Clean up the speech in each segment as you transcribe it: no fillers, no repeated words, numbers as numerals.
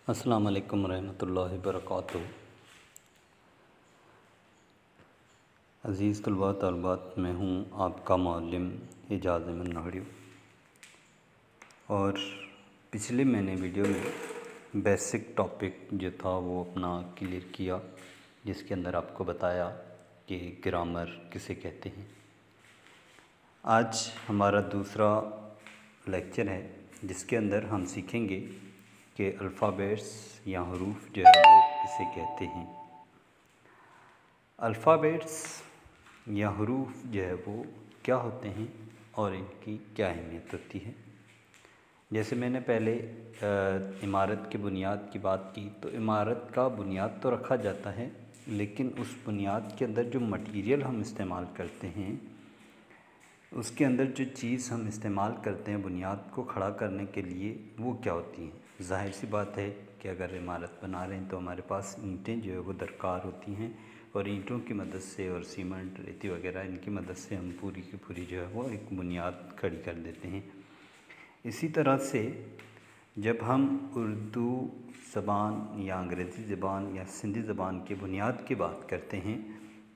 अस्सलाम वालेकुम रहमतुल्लाहि वबरकातुहू। अज़ीज़ तलबा तलबात, मैं हूँ आपका मौल्लिम एजाज़ अहमद नहड़ी। और पिछले मैंने वीडियो में बेसिक टॉपिक जो था वो अपना क्लियर किया, जिसके अंदर आपको बताया कि ग्रामर किसे कहते हैं। आज हमारा दूसरा लेक्चर है जिसके अंदर हम सीखेंगे कि अल्फ़ाबेट्स या हरूफ जो है वो किसे कहते हैं। अल्फ़ाबेट्स या हरूफ जो है वो क्या होते हैं और इनकी क्या अहमियत होती है। जैसे मैंने पहले इमारत की बुनियाद की बात की, तो इमारत का बुनियाद तो रखा जाता है, लेकिन उस बुनियाद के अंदर जो मटेरियल हम इस्तेमाल करते हैं, उसके अंदर जो चीज़ हम इस्तेमाल करते हैं बुनियाद को खड़ा करने के लिए, वो क्या होती हैं। ज़ाहिर सी बात है कि अगर इमारत बना रहे हैं तो हमारे पास ईंटें जो है वो दरकार होती हैं, और ईंटों की मदद से और सीमेंट, रेती वगैरह इनकी मदद से हम पूरी की पूरी जो है वो एक बुनियाद खड़ी कर देते हैं। इसी तरह से जब हम उर्दू ज़बान या अंग्रेज़ी ज़बान या सिंधी ज़बान की बुनियाद की बात करते हैं,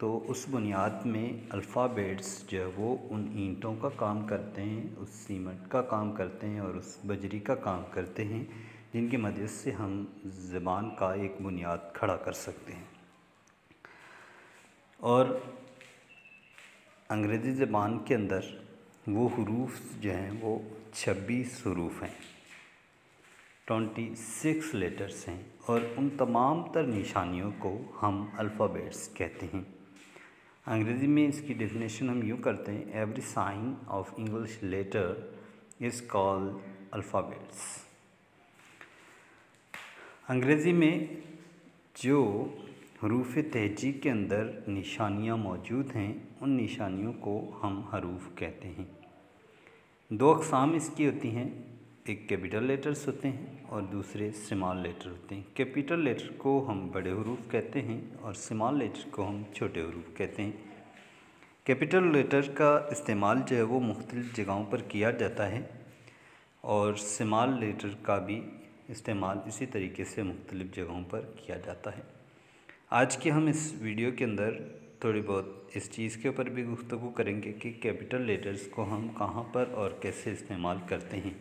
तो उस बुनियाद में अल्फ़ाबेट्स जो है वो उन ईंटों का काम करते हैं, उस सीमेंट का काम करते हैं और उस बजरी का काम करते हैं, जिनकी मदद से हम ज़बान का एक बुनियाद खड़ा कर सकते हैं। और अंग्रेज़ी ज़बान के अंदर वो हरूफ जो हैं वो 26 हरूफ हैं, 26 लेटर्स हैं, और उन तमाम तर निशानियों को हम अल्फ़ाबेट्स कहते हैं। अंग्रेज़ी में इसकी डेफिनेशन हम यूँ करते हैं, every sign of English letter is called alphabets. Angrezi में जो हरूफ तहजी के अंदर निशानियाँ मौजूद हैं, उन निशानियों को हम हरूफ कहते हैं। दो अक़साम इसकी होती हैं, एक कैपिटल लेटर्स होते हैं और दूसरे स्मॉल लेटर होते हैं। कैपिटल लेटर को हम बड़े हरूफ कहते हैं और स्मॉल लेटर को हम छोटे हरूफ कहते हैं। कैपिटल लेटर का इस्तेमाल जो है वो मुख्तलिफ़ जगहों पर किया जाता है, और स्मॉल लेटर का भी इस्तेमाल इसी तरीके से मुख्तलिफ़ जगहों पर किया जाता है। आज के हम इस वीडियो के अंदर थोड़ी बहुत इस चीज़ के ऊपर भी गुफ्तगू करेंगे कि कैपिटल लेटर्स को हम कहाँ पर और कैसे इस्तेमाल करते हैं।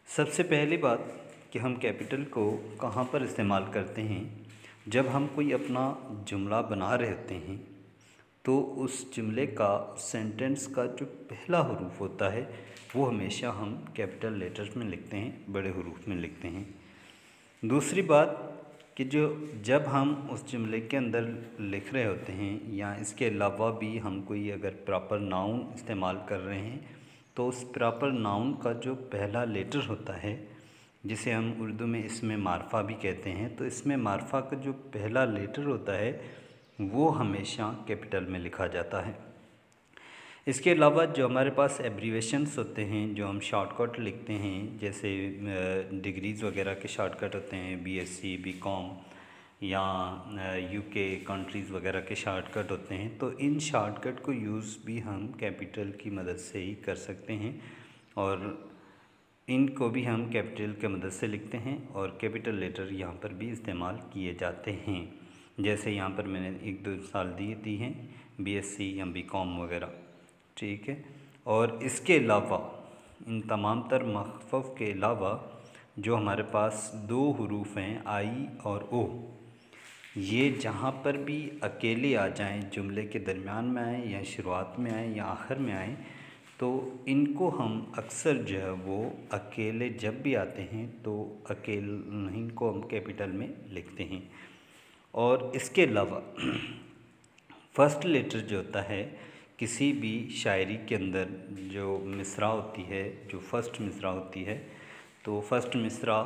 सबसे पहली बात कि हम कैपिटल को कहाँ पर इस्तेमाल करते हैं, जब हम कोई अपना जुमला बना रहे होते हैं, तो उस जुमले का, सेंटेंस का जो पहला हरूफ होता है वो हमेशा हम कैपिटल लेटर्स में लिखते हैं, बड़े हरूफ में लिखते हैं। दूसरी बात कि जब हम उस जुमले के अंदर लिख रहे होते हैं, या इसके अलावा भी हम कोई अगर प्रॉपर नाउन इस्तेमाल कर रहे हैं, तो उस प्रॉपर नाउन का जो पहला लेटर होता है, जिसे हम उर्दू में इसमें मार्फा भी कहते हैं, तो इसमें मार्फा का जो पहला लेटर होता है वो हमेशा कैपिटल में लिखा जाता है। इसके अलावा जो हमारे पास एब्रीवेशंस होते हैं, जो हम शॉर्टकट लिखते हैं, जैसे डिग्रीज़ वगैरह के शॉर्टकट होते हैं, बीएससी, बीकॉम या यूके कंट्रीज़ वगैरह के शॉर्टकट होते हैं, तो इन शॉर्टकट को यूज़ भी हम कैपिटल की मदद से ही कर सकते हैं, और इनको भी हम कैपिटल की मदद से लिखते हैं, और कैपिटल लेटर यहाँ पर भी इस्तेमाल किए जाते हैं। जैसे यहाँ पर मैंने 1-2 साल दी हैं, बीएससी या बीकॉम वगैरह, ठीक है। और इसके अलावा इन तमाम तर मख़फ़फ़ के अलावा जो हमारे पास दो हरूफ हैं, आई और ओ, ये जहाँ पर भी अकेले आ जाएं, जुमले के दरमियान में आएँ या शुरुआत में आएँ या आखिर में आएँ, तो इनको हम अक्सर जो है वो अकेले जब भी आते हैं तो अकेले इनको हम कैपिटल में लिखते हैं। और इसके अलावा फ़र्स्ट लेटर जो होता है किसी भी शायरी के अंदर, जो मिसरा होती है, जो फ़र्स्ट मिसरा होती है, तो फ़र्स्ट मिसरा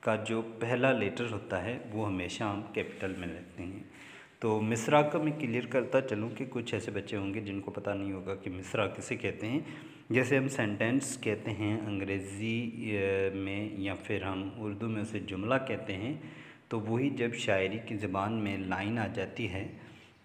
का जो पहला लेटर होता है वो हमेशा हम कैपिटल में लिखते हैं। तो मिसरा का मैं क्लियर करता चलूँ कि कुछ ऐसे बच्चे होंगे जिनको पता नहीं होगा कि मिसरा किसे कहते हैं। जैसे हम सेंटेंस कहते हैं अंग्रेज़ी में, या फिर हम उर्दू में उसे जुमला कहते हैं, तो वही जब शायरी की ज़बान में लाइन आ जाती है,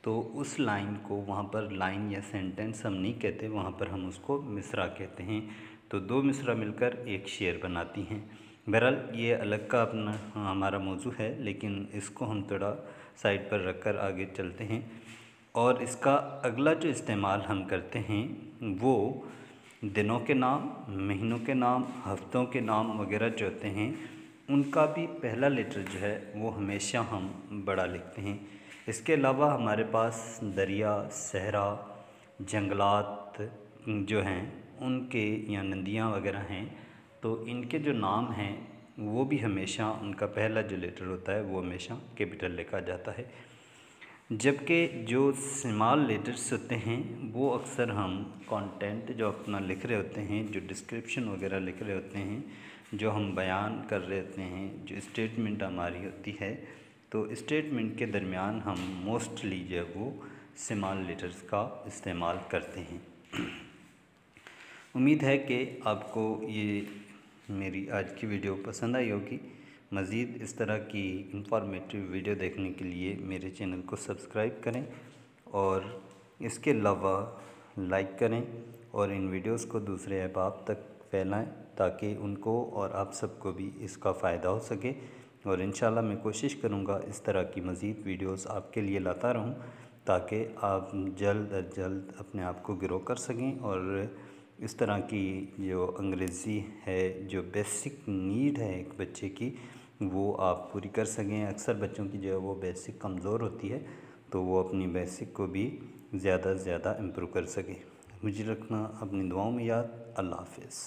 तो उस लाइन को वहाँ पर लाइन या सेंटेंस हम नहीं कहते, वहाँ पर हम उसको मिसरा कहते हैं। तो दो मिसरा मिलकर एक शेर बनाती हैं। बहरहाल ये अलग का अपना हमारा मौजू है, लेकिन इसको हम थोड़ा साइड पर रख कर आगे चलते हैं। और इसका अगला जो इस्तेमाल हम करते हैं वो दिनों के नाम, महीनों के नाम, हफ्तों के नाम वगैरह जो होते हैं उनका भी पहला लेटर जो है वो हमेशा हम बड़ा लिखते हैं। इसके अलावा हमारे पास दरिया, सहरा, जंगलात जो हैं उनके या नदियाँ वगैरह हैं, तो इनके जो नाम हैं वो भी हमेशा उनका पहला जो लेटर होता है वो हमेशा कैपिटल लिखा जाता है। जबकि जो स्मॉल लेटर्स होते हैं वो अक्सर हम कंटेंट जो अपना लिख रहे होते हैं, जो डिस्क्रिप्शन वगैरह लिख रहे होते हैं, जो हम बयान कर रहे होते हैं, जो स्टेटमेंट हमारी होती है, तो स्टेटमेंट के दरमियान हम मोस्टली जो है वो स्मॉल लेटर्स का इस्तेमाल करते हैं। उम्मीद है कि आपको ये मेरी आज की वीडियो पसंद आई होगी। मज़ीद इस तरह की इंफॉर्मेटिव वीडियो देखने के लिए मेरे चैनल को सब्सक्राइब करें और इसके अलावा लाइक करें और इन वीडियोस को दूसरे अहबाब तक फैलाएं ताकि उनको और आप सबको भी इसका फ़ायदा हो सके। और इंशाल्लाह मैं कोशिश करूँगा इस तरह की मज़ीद वीडियोस आपके लिए लाता रहूँ ताकि आप जल्द अज जल्द अपने आप को ग्रो कर सकें और इस तरह की जो अंग्रेज़ी है, जो बेसिक नीड है एक बच्चे की, वो आप पूरी कर सकें। अक्सर बच्चों की जो है वो बेसिक कमज़ोर होती है, तो वो अपनी बेसिक को भी ज़्यादा से ज़्यादा इम्प्रूव कर सकें। मुझे रखना अपनी दुआओं में याद। अल्लाह हाफ़िज़।